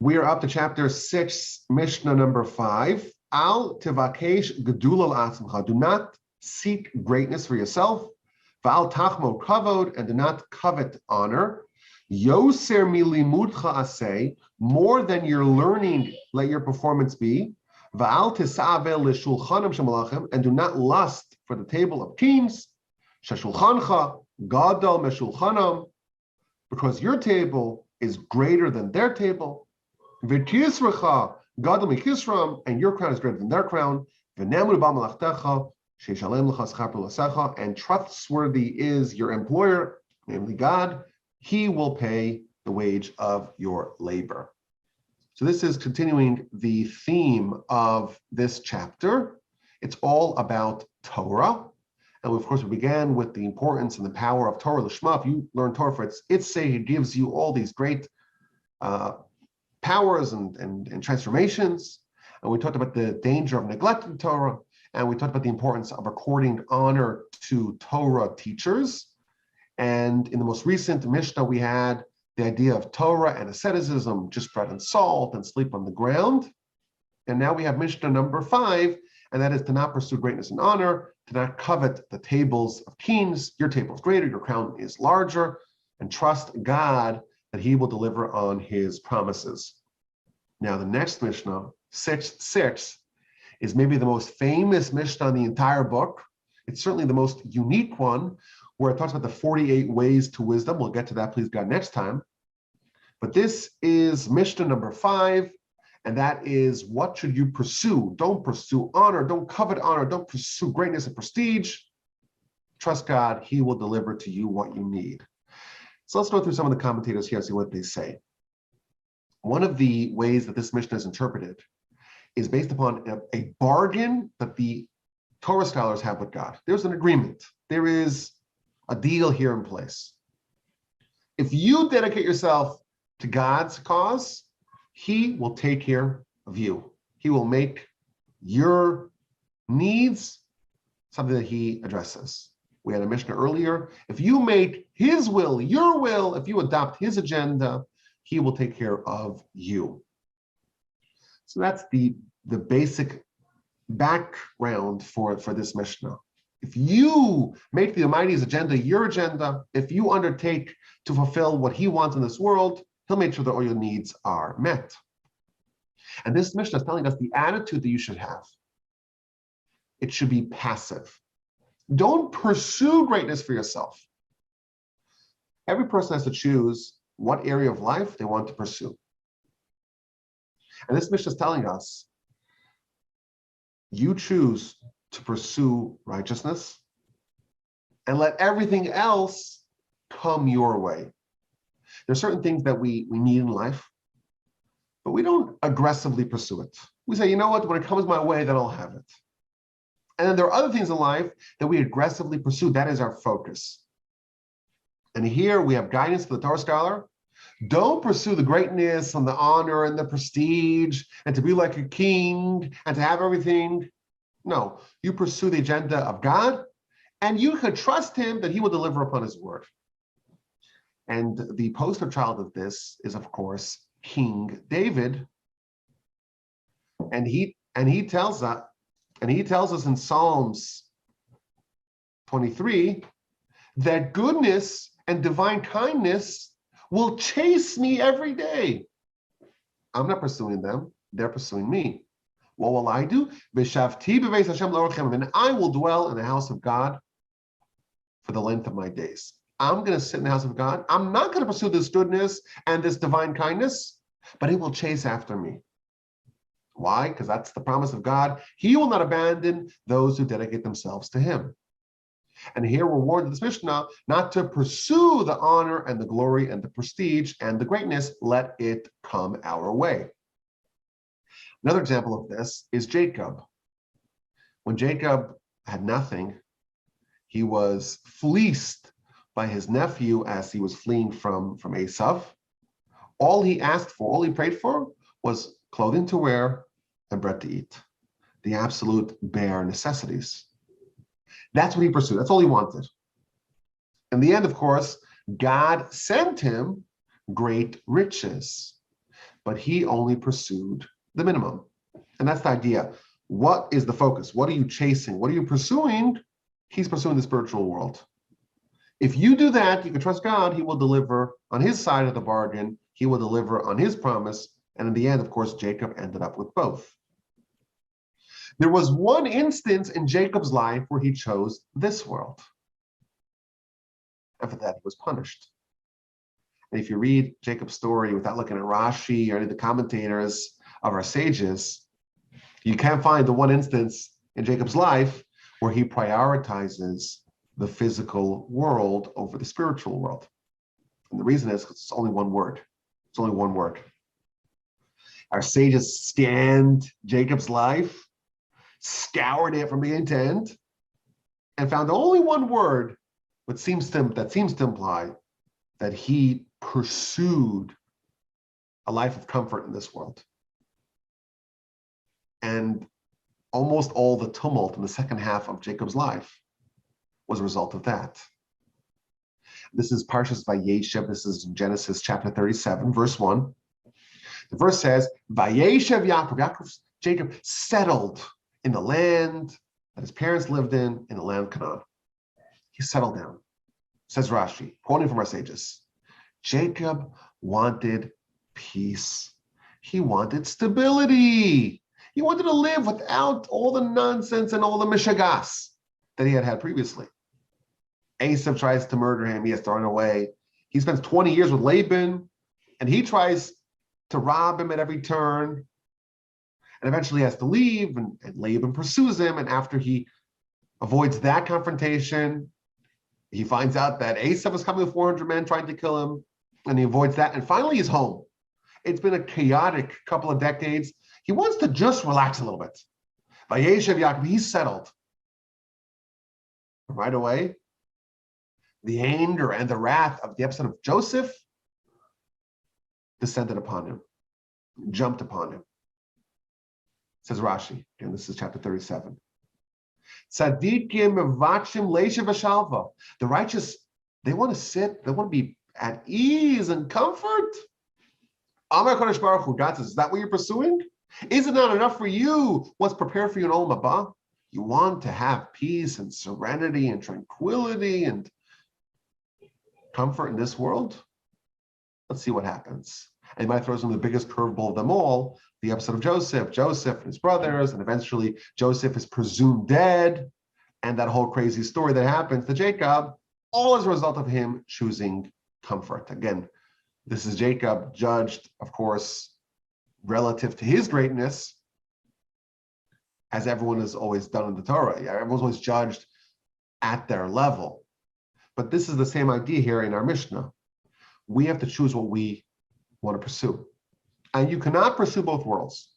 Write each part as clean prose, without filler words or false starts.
We are up to chapter 6, Mishnah number 5. Al tivakesh gedula la'atzmacha. Do not seek greatness for yourself. Va'al tachmo kavod, and do not covet honor. Yoser milimudcha aseh, more than your learning, let your performance be. Va'al tisa'avel l'shulchanim shemalachim, and do not lust for the table of kings. Sheshulchancha gadol meshulchanam, because your table is greater than their table. V'kisrecha gadol mikisram, and your crown is greater than their crown. V'nemu b'malachtecha sheishalem l'cha schar p'lasecha, and trustworthy is your employer, namely God. He will pay the wage of your labor. So this is continuing the theme of this chapter. It's all about Torah. And of course, we began with the importance and the power of Torah Lishma. If you learn Torah for its sake, it gives you all these great powers and transformations. And we talked about the danger of neglecting Torah. And we talked about the importance of according honor to Torah teachers. And in the most recent Mishnah, we had the idea of Torah and asceticism, just bread and salt, and sleep on the ground. And now we have Mishnah number 5, and that is to not pursue greatness and honor, to not covet the tables of kings. Your table is greater, your crown is larger, and trust God that he will deliver on his promises. Now, the next Mishnah, 6, is maybe the most famous Mishnah in the entire book. It's certainly the most unique one, where it talks about the 48 ways to wisdom. We'll get to that, please God, next time. But this is Mishnah number 5, and that is, what should you pursue? Don't pursue honor, don't covet honor, don't pursue greatness and prestige. Trust God, he will deliver to you what you need. So let's go through some of the commentators here and see what they say. One of the ways that this Mishnah is interpreted is based upon a bargain that the Torah scholars have with God. There's an agreement. There is a deal here in place. If you dedicate yourself to God's cause, he will take care of you. He will make your needs something that he addresses. We had a Mishnah earlier. If you make his will your will, if you adopt his agenda, he will take care of you. So that's the basic background for this Mishnah. If you make the Almighty's agenda your agenda, if you undertake to fulfill what he wants in this world, he'll make sure that all your needs are met. And this Mishnah is telling us the attitude that you should have. It should be passive. Don't pursue greatness for yourself. Every person has to choose what area of life they want to pursue. And this Mishnah is telling us, you choose to pursue righteousness and let everything else come your way. There's certain things that we need in life, but we don't aggressively pursue it. We say, you know what, when it comes my way, then I'll have it. And then there are other things in life that we aggressively pursue. That is our focus. And here we have guidance for the Torah scholar. Don't pursue the greatness and the honor and the prestige and to be like a king and to have everything. No, you pursue the agenda of God, and you can trust him that he will deliver upon his word. And the poster child of this is, of course, King David. And he tells us in Psalms 23 that goodness and divine kindness will chase me every day. I'm not pursuing them, they're pursuing me. What will I do? And I will dwell in the house of God for the length of my days. I'm going to sit in the house of God. I'm not going to pursue this goodness and this divine kindness, but he will chase after me. Why? Because that's the promise of God. He will not abandon those who dedicate themselves to him. And here we're warned in this Mishnah not to pursue the honor and the glory and the prestige and the greatness. Let it come our way. Another example of this is Jacob. When Jacob had nothing, he was fleeced by his nephew as he was fleeing from Esau. All he asked for, all he prayed for, was clothing to wear and bread to eat. The absolute bare necessities. That's what he pursued. That's all he wanted. In the end, of course, God sent him great riches. but he only pursued the minimum. And that's the idea. What is the focus? What are you chasing? What are you pursuing? He's pursuing the spiritual world. If you do that, you can trust God. He will deliver on his side of the bargain. He will deliver on his promise. And in the end, of course, Jacob ended up with both. There was one instance in Jacob's life where he chose this world. And for that, he was punished. And if you read Jacob's story without looking at Rashi or any of the commentators of our sages, you can't find the one instance in Jacob's life where he prioritizes the physical world over the spiritual world. And the reason is because it's only one word. It's only one word. Our sages scanned Jacob's life, scoured it from beginning to end, and found only one word that seems to imply that he pursued a life of comfort in this world. And almost all the tumult in the second half of Jacob's life was a result of that. This is Parshas Vayeshev. This is Genesis chapter 37, verse 1. The verse says, Vayeshev Yaakov. Jacob settled in the land that his parents lived in the land of Canaan. He settled down. Says Rashi, quoting from our sages, Jacob wanted peace. He wanted stability. He wanted to live without all the nonsense and all the mishagas that he had previously. Esav tries to murder him. He has to run away. He spends 20 years with Laban, and he tries to rob him at every turn, and eventually has to leave, and Laban pursues him, and after he avoids that confrontation, he finds out that Esav is coming with 400 men trying to kill him, and he avoids that, and finally he's home. It's been a chaotic couple of decades. He wants to just relax a little bit. Vayeshev Yaakov, he's settled. Right away, the anger and the wrath of the episode of Joseph descended upon him, jumped upon him. Says Rashi, and this is chapter 37. Tzadikim mevachim leisha v'shalva. The righteous, they want to sit, they want to be at ease and comfort. Amar Kodesh Baruch Hu, God says, is that what you're pursuing? Is it not enough for you what's prepared for you in Olam Haba? You want to have peace and serenity and tranquility and comfort in this world? Let's see what happens. And he might throw some of the biggest curveball of them all, the episode of Joseph and his brothers, and eventually Joseph is presumed dead, and that whole crazy story that happens to Jacob, all as a result of him choosing comfort. Again, this is Jacob judged, of course, relative to his greatness, as everyone is always done in the Torah. Everyone's always judged at their level. But this is the same idea here in our Mishnah. We have to choose what we want to pursue. And you cannot pursue both worlds.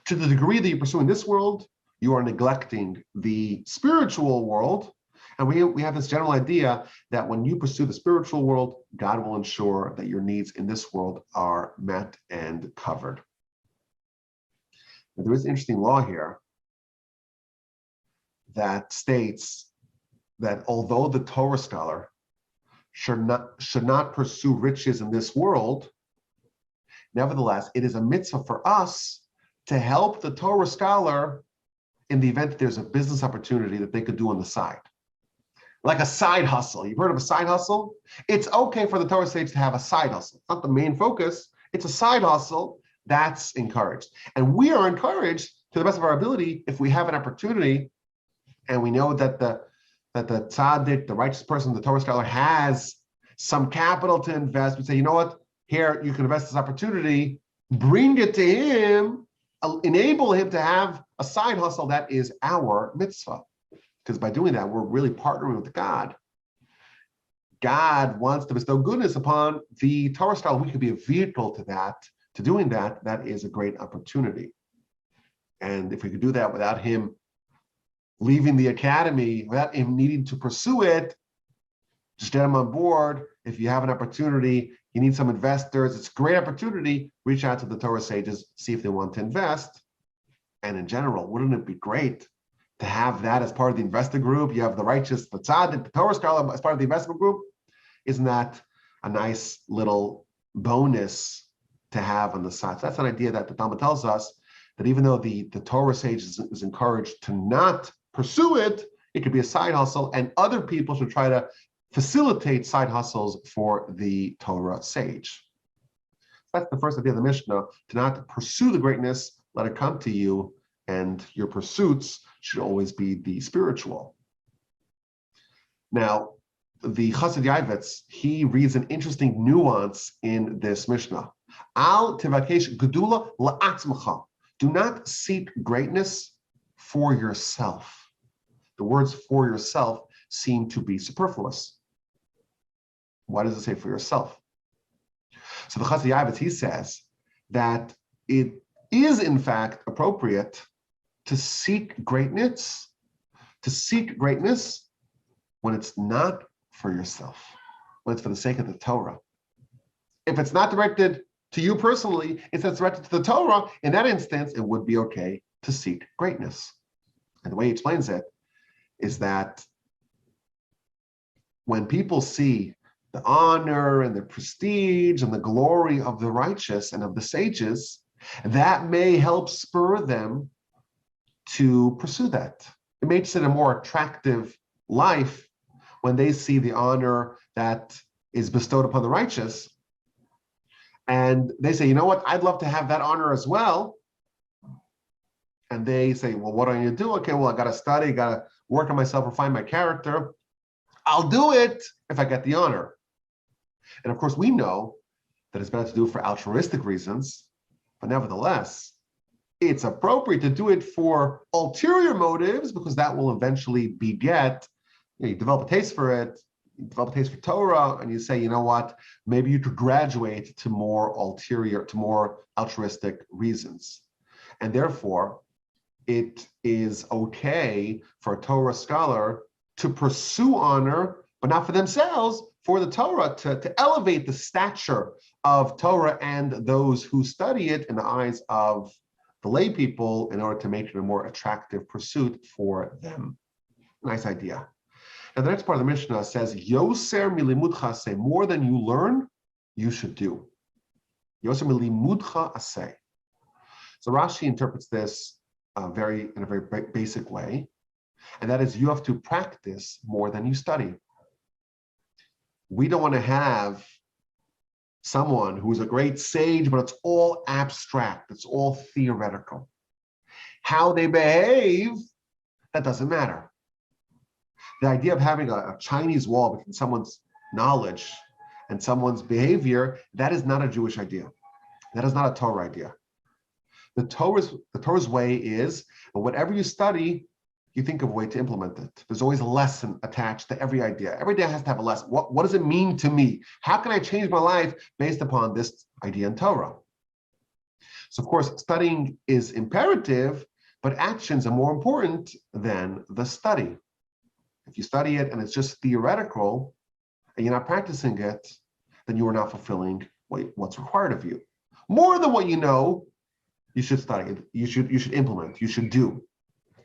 To the degree that you're pursuing this world, you are neglecting the spiritual world. And we have this general idea that when you pursue the spiritual world, God will ensure that your needs in this world are met and covered. But there is an interesting law here that states that although the Torah scholar should not pursue riches in this world, nevertheless, it is a mitzvah for us to help the Torah scholar in the event that there's a business opportunity that they could do on the side. Like a side hustle. You've heard of a side hustle? It's okay for the Torah sage to have a side hustle. It's not the main focus. It's a side hustle that's encouraged. And we are encouraged to the best of our ability if we have an opportunity and we know that the tzaddik, the righteous person, the Torah scholar has some capital to invest. We say, you know what? Here, you can invest this opportunity, bring it to him, enable him to have a side hustle that is our mitzvah. Because by doing that, we're really partnering with God. God wants to bestow goodness upon the Torah scholar. We could be a vehicle to that, to doing that. That is a great opportunity. And if we could do that without him leaving the academy, without him needing to pursue it, just get him on board. If you have an opportunity, you need some investors, it's a great opportunity, reach out to the Torah sages, see if they want to invest. And in general, wouldn't it be great to have that as part of the investor group? You have the righteous, the tzaddik, the Torah scholar as part of the investment group. Isn't that a nice little bonus to have on the side. So that's an idea that the Talmud tells us that even though the Torah sage is encouraged to not pursue it, it could be a side hustle, and other people should try to facilitate side hustles for the Torah sage. That's the first idea of the Mishnah, to not pursue the greatness, let it come to you, and your pursuits should always be the spiritual. Now, the Chassid Yavitz, he reads an interesting nuance in this Mishnah. Al tivakesh gedula la'atzmacha. Do not seek greatness for yourself. The words "for yourself" seem to be superfluous. Why does it say "for yourself"? So the Chassid Yavitz, he says that it is in fact appropriate to seek greatness when it's not for yourself, when it's for the sake of the Torah. If it's not directed to you personally, if it's directed to the Torah, in that instance, it would be okay to seek greatness. And the way he explains it is that when people see the honor and the prestige and the glory of the righteous and of the sages, that may help spur them to pursue that. It makes it a more attractive life when they see the honor that is bestowed upon the righteous. And they say, you know what, I'd love to have that honor as well. And they say, well, what do I need to do? Okay, well, I got to study, got to work on myself, refine my character. I'll do it if I get the honor. And of course, we know that it's better to do it for altruistic reasons, but nevertheless, it's appropriate to do it for ulterior motives, because that will eventually beget, you develop a taste for it, you develop a taste for Torah, and you say, you know what, maybe you could graduate to more ulterior, to more altruistic reasons. And therefore, it is okay for a Torah scholar to pursue honor, but not for themselves, for the Torah, to elevate the stature of Torah and those who study it in the eyes of the lay people, in order to make it a more attractive pursuit for them. Nice idea. And the next part of the Mishnah says, Yoser milimudcha aseh, more than you learn, you should do. Yoser milimudcha aseh. So Rashi interprets this in a very basic way, and that is, you have to practice more than you study. We don't want to have someone who's a great sage, but it's all abstract, it's all theoretical. How they behave, that doesn't matter. The idea of having a Chinese wall between someone's knowledge and someone's behavior, that is not a Jewish idea. That is not a Torah idea. The Torah's way is, whatever you study, you think of a way to implement it. There's always a lesson attached to every idea. Every day has to have a lesson. What does it mean to me? How can I change my life based upon this idea in Torah? So of course, studying is imperative, but actions are more important than the study. If you study it and it's just theoretical and you're not practicing it, then you are not fulfilling what's required of you. More than what you know, you should study. You should implement. You should do.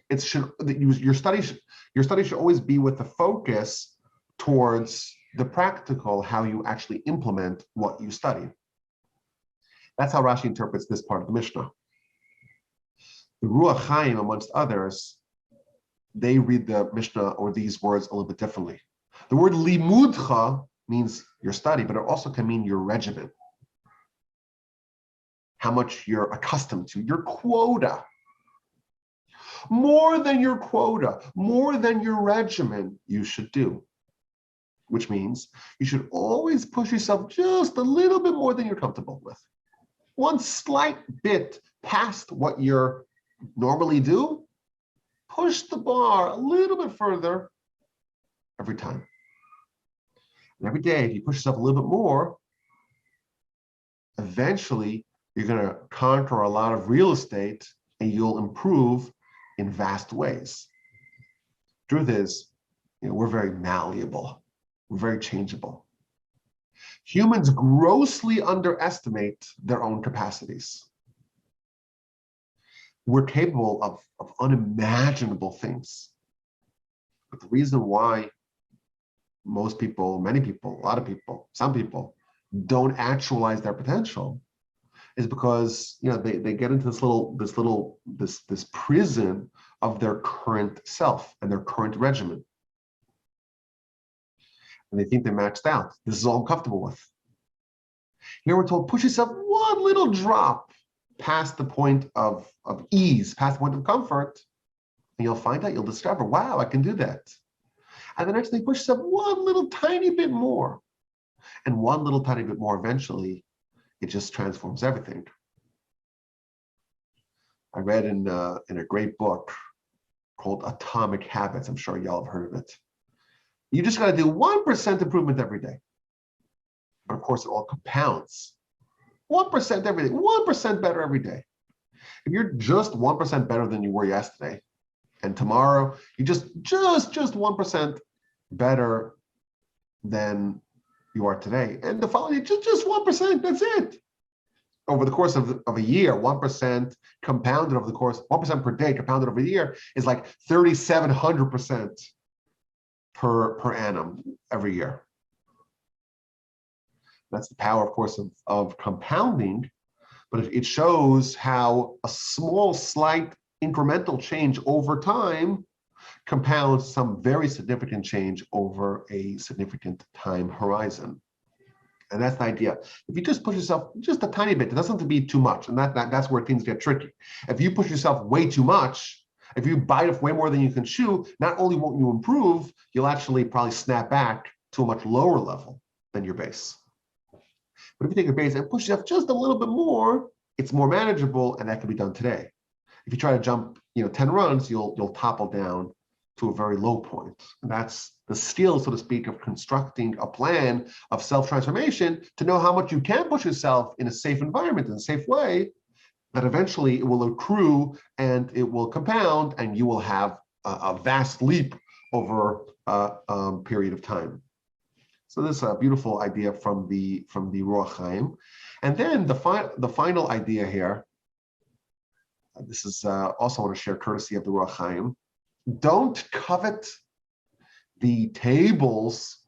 Your study should always be with the focus towards the practical, how you actually implement what you study. That's how Rashi interprets this part of the Mishnah. The Ruach Chaim, amongst others, they read the Mishnah or these words a little bit differently. The word limudcha means your study, but it also can mean your regimen. How much you're accustomed to, your quota. More than your quota, more than your regimen, you should do. Which means you should always push yourself just a little bit more than you're comfortable with. One slight bit past what you normally do, push the bar a little bit further every time. And every day, if you push yourself a little bit more, eventually you're going to conquer a lot of real estate and you'll improve in vast ways. Truth is, we're very malleable. We're very changeable. Humans grossly underestimate their own capacities. We're capable of unimaginable things. But the reason why most people, many people, a lot of people, some people don't actualize their potential is because they get into this prison of their current self and their current regimen. And they think they're maxed out. This is all I'm comfortable with. Here we're told, push yourself one little drop past the point of ease, past the point of comfort, and you'll discover, wow, I can do that. And the next thing, push yourself one little tiny bit more. And one little tiny bit more, eventually, it just transforms everything. I read in a great book called Atomic Habits. I'm sure y'all have heard of it. You just got to do 1% improvement every day. And of course, it all compounds. 1% every day, 1% better every day. If you're just 1% better than you were yesterday, and tomorrow you just 1% better than you are today, and the following just 1%, that's it. Over the course of a year, 1% compounded over the course, 1% per day compounded over a year is like 3,700% per annum every year. That's the power, of course, of compounding, but it shows how a small, slight incremental change over time compounds some very significant change over a significant time horizon. And that's the idea. If you just push yourself just a tiny bit, it doesn't have to be too much, and that's where things get tricky. If you push yourself way too much, if you bite off way more than you can chew, not only won't you improve, you'll actually probably snap back to a much lower level than your base. But if you take a base and push yourself just a little bit more, it's more manageable, and that can be done today. If you try to jump, 10 runs, you'll topple down to a very low point. And that's the skill, so to speak, of constructing a plan of self-transformation to know how much you can push yourself in a safe environment, in a safe way, that eventually it will accrue and it will compound, and you will have a vast leap over a period of time. So this is a beautiful idea from the Ruach Chaim. And then the final idea here, this is also I want to share courtesy of the Ruach Chaim. Don't covet the tables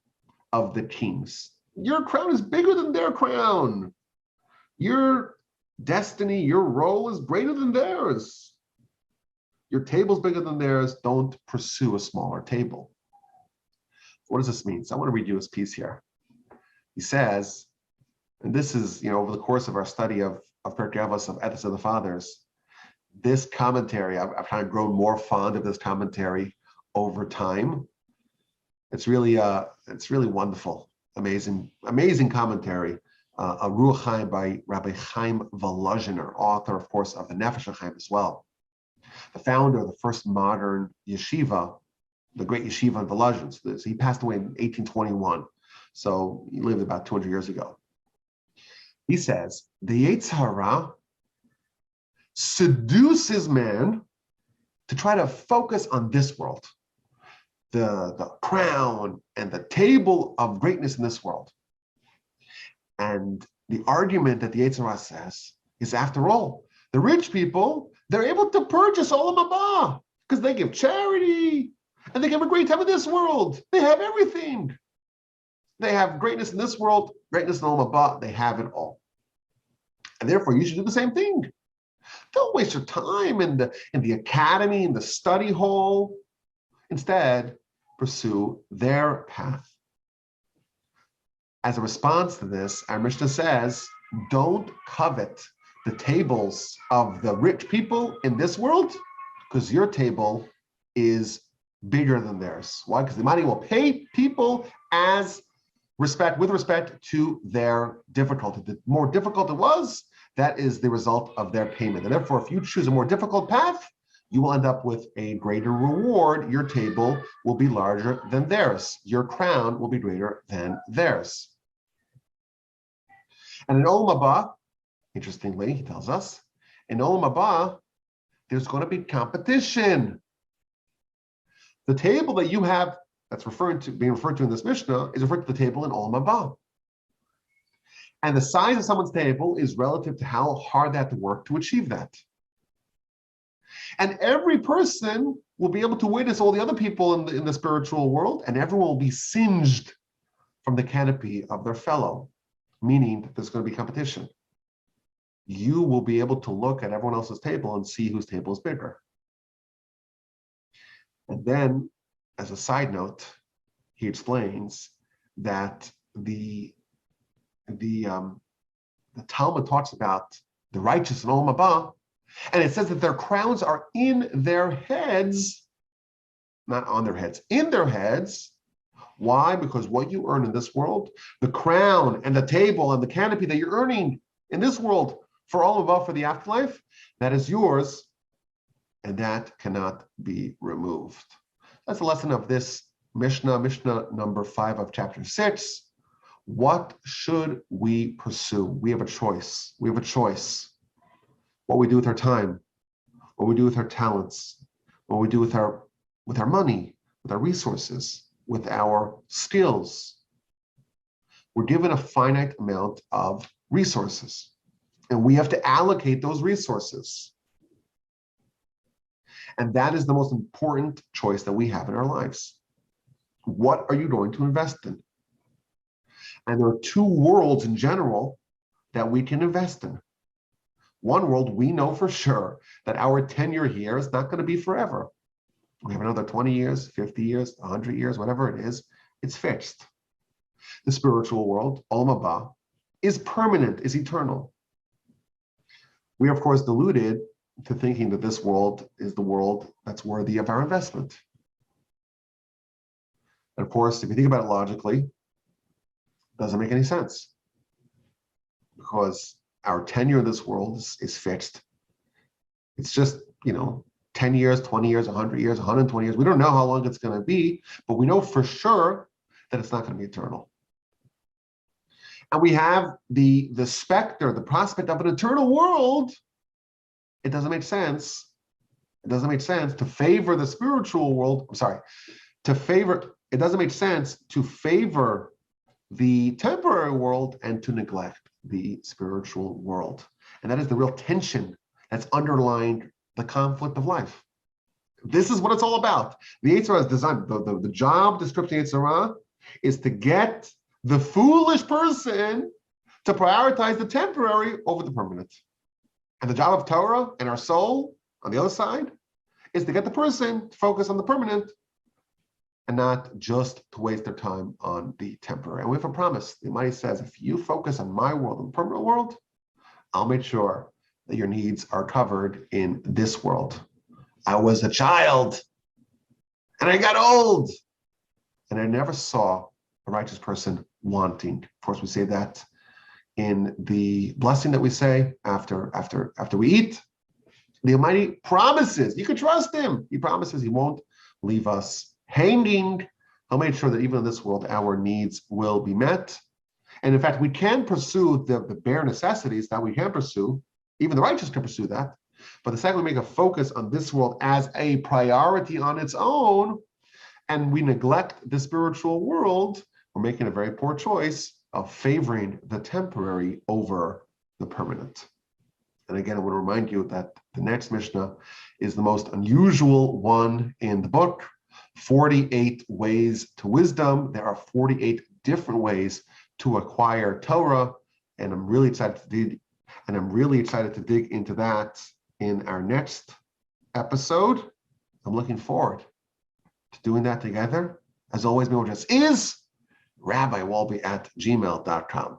of the kings. Your crown is bigger than their crown. Your destiny, your role is greater than theirs. Your table's bigger than theirs. Don't pursue a smaller table. What does this mean? So I want to read you his piece here. He says, and this is, over the course of our study of Pirkei Avos, of Ethics of the Fathers, this commentary, I've kind of grown more fond of this commentary over time. It's really wonderful, amazing commentary. A Ruach Chaim by Rabbi Chaim Volozhiner, author, of course, of the Nefesh Chaim as well. The founder of the first modern yeshiva, the great yeshiva in Volozhin. So he passed away in 1821. So he lived about 200 years ago. He says, the Yetzer Hara seduces man to try to focus on this world, the crown and the table of greatness in this world. And the argument that the Yetzer Hara says is, after all, the rich people, they're able to purchase Olam Haba because they give charity and they have a great time in this world. They have everything. They have greatness in this world, greatness in Olam Haba. They have it all. And therefore, you should do the same thing. Don't waste your time in the academy, in the study hall. Instead, pursue their path. As a response to this, our Mishnah says, don't covet the tables of the rich people in this world, because your table is bigger than theirs. Why? Because the money will pay people with respect to their difficulty. The more difficult it was, that is the result of their payment. And therefore, if you choose a more difficult path, you will end up with a greater reward. Your table will be larger than theirs. Your crown will be greater than theirs. And in Olam Haba, interestingly, he tells us, in Olam Haba, there's going to be competition. The table that you have that's being referred to in this Mishnah is referred to the table in Olam Haba. And the size of someone's table is relative to how hard they have to work to achieve that. And every person will be able to witness all the other people in the spiritual world, and everyone will be singed from the canopy of their fellow, meaning that there's going to be competition. you will be able to look at everyone else's table and see whose table is bigger. And then, as a side note, he explains that the Talmud talks about the righteous in Olam Haba, and it says that their crowns are in their heads, not on their heads, in their heads. Why? Because what you earn in this world, the crown and the table and the canopy that you're earning in this world for Olam Haba, for the afterlife, that is yours, and that cannot be removed. That's the lesson of this Mishnah number 5 of chapter 6. What should we pursue? We have a choice. We have a choice. What we do with our time, what we do with our talents, what we do with our money, with our resources, with our skills. We're given a finite amount of resources, and we have to allocate those resources. And that is the most important choice that we have in our lives. What are you going to invest in? And there are 2 worlds in general that we can invest in. One world, we know for sure that our tenure here is not going to be forever. We have another 20 years, 50 years, 100 years, whatever it is, it's fixed. The spiritual world, Olam Haba, is permanent, is eternal. We are, of course, deluded to thinking that this world is the world that's worthy of our investment. And of course, if you think about it logically, it doesn't make any sense, because our tenure in this world is fixed. It's just, 10 years, 20 years, 100 years, 120 years. We don't know how long it's going to be, but we know for sure that it's not going to be eternal. And we have the specter, the prospect of an eternal world. It doesn't make sense. It doesn't make sense to favor the spiritual world. It doesn't make sense to favor the temporary world and to neglect the spiritual world. And that is the real tension that's underlying the conflict of life. This is what it's all about. The Yetzer Hara is designed, the job description of Yetzer Hara is to get the foolish person to prioritize the temporary over the permanent. And the job of Torah and our soul on the other side is to get the person to focus on the permanent and not just to waste their time on the temporary. And we have a promise. The Almighty says, if you focus on my world and the permanent world, I'll make sure that your needs are covered in this world. I was a child and I got old and I never saw a righteous person wanting. Of course, we say that in the blessing that we say after we eat. The Almighty promises, you can trust him. He promises he won't leave us hanging. He'll make sure that even in this world, our needs will be met. And in fact, we can pursue the bare necessities that we can pursue. Even the righteous can pursue that. But the second we make a focus on this world as a priority on its own, and we neglect the spiritual world, we're making a very poor choice of favoring the temporary over the permanent. And again, I want to remind you that the next Mishnah is the most unusual one in the book. 48 ways to wisdom. There are 48 different ways to acquire Torah, and I'm really excited to dig into that in our next episode. I'm looking forward to doing that together. As always, my address is rabbiwolbe@gmail.com.